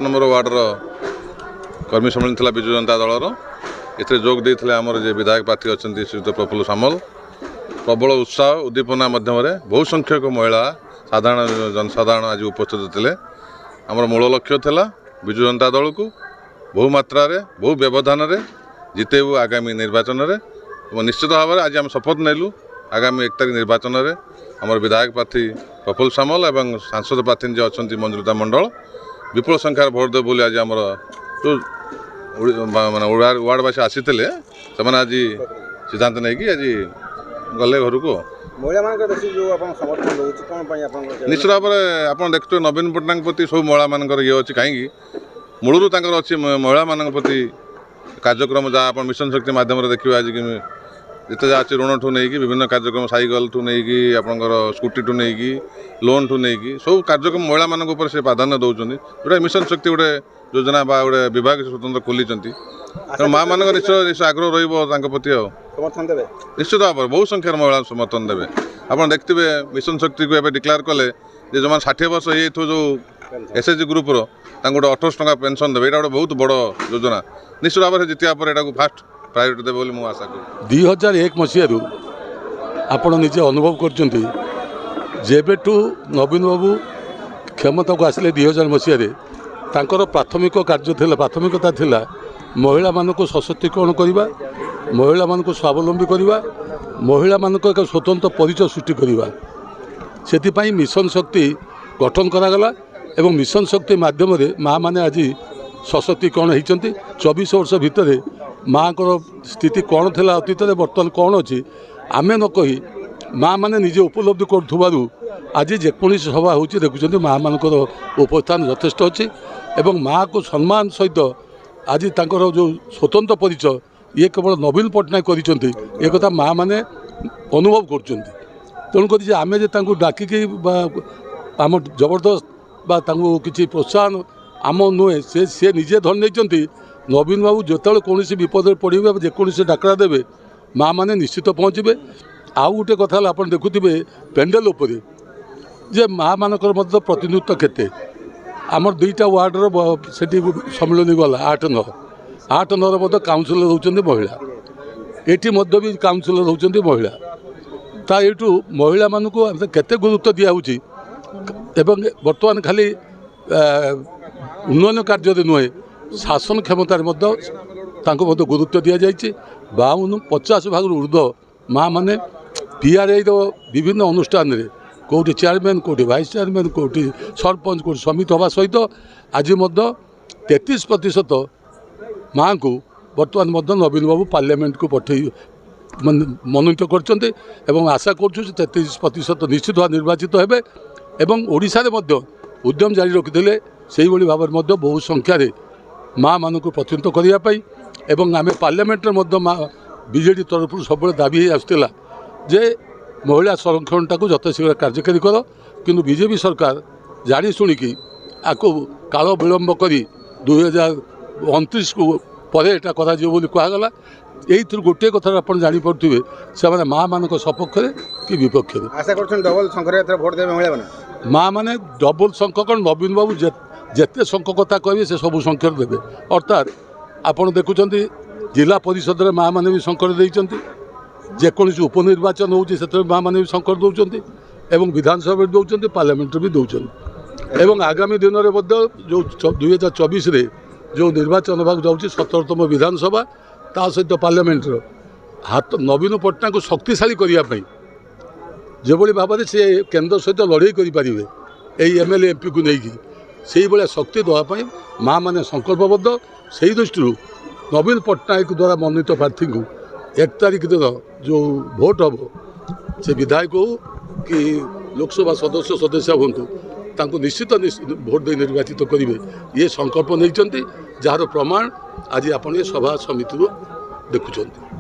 Number वार्डर कर्मी सम्मेलन था विजु जनता दलर एथे जोग देते आमर जे विधायक प्रार्थी अच्छा श्रीयुत प्रफुल्ल सामल प्रबल उत्साह उद्दीपना मध्यम बहु संख्यक महिला साधारण जनसाधारण आज उपस्थित थे आमर मूल लक्ष्य था विजु जनता दल को बहु मात्रा बहु व्यवधान जितेबू आगामी निर्वाचन में निश्चित भाव में आज आम शपथ नेलु आगामी 1 तारिख निर्वाचन में आमर विधायक प्रार्थी प्रफुल्ल सामल और सांसद प्रार्थी जी अच्छा मंजुलता मंडल विपुल संख्यार भोट देव बोली आज आमर जो माने वार्डवासी आसी से आज सिद्धांत नहीं कि आज गले घर को निश्चित भाव में आप देखते नवीन पट्टनायक प्रति सब महिला मान ये अच्छी कहीं मूलर अच्छी महिला मान प्रति कार्यक्रम जहाँ आप मिशन शक्ति मध्यम देखिए आज कि जिते जहाँ अच्छी ऋण ठू नहीं विभिन्न कार्यक्रम साइकेल ठू नहीं आपंकर स्कूटी ठू नहीं लोन ठू नहीं सब कार्यक्रम महिला मान से प्राधान्य दौरान जोटा मिशन शक्ति गोटे योजना बा गोटे विभाग स्वतंत्र खोली तेणु माँ मान निश्चय आग्रह रही समर्थन देवे निश्चित भाव में बहु संख्यार महिला समर्थन देवे आप देखते मिशन शक्ति को डिक्लेयर कले जो 60 वर्ष ये जो एसएचजी ग्रुपर गोटे 28 टका पेंशन देवे यहाँ गोटे बहुत बड़ योजना निश्चित भाव में जितिया पर यहाँ फास्ट प्रायोरिटी देवे बोली मुझे आशा करूँ 2001 मसीह आपण निजे अनुभव करठू नवीन बाबू क्षमता को आसिले 2000 मसीह तांकर प्राथमिक कार्य थिला प्राथमिकता थिला महिला मानक सशक्तिकरण करवा महिला मानक स्वावलंबी करवा महिला मानक एक स्वतंत्र परिचय सृष्टि करवा से मिशन शक्ति गठन करागला एवं मिशन शक्ति माध्यम माँ मैंने आज सशक्तिकरण होती 24 वर्ष भितर माँ को स्थिति कौन थी अतीत बर्तमान कौन अच्छी आम न कही माँ मैंने निजे उपलब्धि करूँ आज जेकोसी सभा हो देखुं माँ मान उपस्थान यथेष्ट अच्छी एवं माँ को सम्मान सहित आज तांकर जो स्वतंत्र परिचय ये केवल नवीन पट्टनायक कर माँ मैंने अनुभव कर तेणुक आम डाकिक आम जबरदस्त किसी प्रोत्साहन आम नुहे से निजे धन नहीं नवीन बाबू जो कौन विपद पड़े जेकोसी डाकरा देवे माँ मैंने निश्चित पहुँचे आउ गोटे कथा आप देखुवे पेंडेल उपरे जे माँ मानकर प्रतिनिधित्व केते आमर 2टा वार्डर से सम्मिलन गला 8-9 काउनसिलर होती महिला ये भी काउनसिलर होती महिला ता यू महिला मानू केते गुरुत्व दिखाऊँगी बर्तमान खाली उन्नयन कार्य नुहे शासन क्षमतार गुरुत्व दि जाए 52-50 भाग ऊर्ध्व माँ मैंने पीआरआई विभिन्न अनुष्ठान कौटी चेयरमैन कौटी वाइस चेयरमैन कौटी सरपंच कौटी समिति हवा सहित आज 33% माँ को बर्तमान नवीन बाबू पार्लियामेंट को पठे मनोनीत कर आशा कर 33% निश्चित भाव निर्वाचित होबे एवं ओडिशा रे उद्यम जारी रखिते से भाव में बहु संख्यार माँ मान को प्रतिनिधित्व करने एवं आम पार्लियामेंट बीजेडी तरफ सब दाबी आसला जे महिला संरक्षणटा को यथाशीघ्र कार्यकारी कर किंतु बीजेपी सरकार जानी शुणिकी आपको काल विलंब कर 2029 को पर यहाँ कहगला यही गोटे कथा आप जापे से माँ मान सपक्ष कि विपक्ष माँ मैंने डबल संख्यक नवीन बाबू जिते संख्यक कथा कहे से सब संख्या देवे अर्थात आपड़ देखुं जिला परिषद में माँ मैंने भी संकर देते जेकोसी उपनिर्वाचन होती माँ मैंने भी संकर दौरान एवं विधानसभा दौरान पार्लियामेंट भी दौरान एवं आगामी दिन में जो 2024 जो निर्वाचन होगा जाऊँगी 17तम विधानसभा ता सहित पार्लियामेंट हाथ नवीन पट्टनायक को शक्तिशाली करने जो भाव में सी केन्द्र सहित लड़े करेंगे यही एमएलए एमपी को लेकिन से भाया शक्ति देवाई माँ मैंने संकल्पबद्ध से दृष्टि नवीन पट्टनायक द्वारा मनोनीत प्रार्थी को 1 तारिख दिन जो भोट हम से विधायक हो कि लोकसभा सदस्य हूँ निश्चित भोट दे निर्वाचित करेंगे ये संकल्प नहीं जार प्रमाण आज आप सभा समिति देखुं।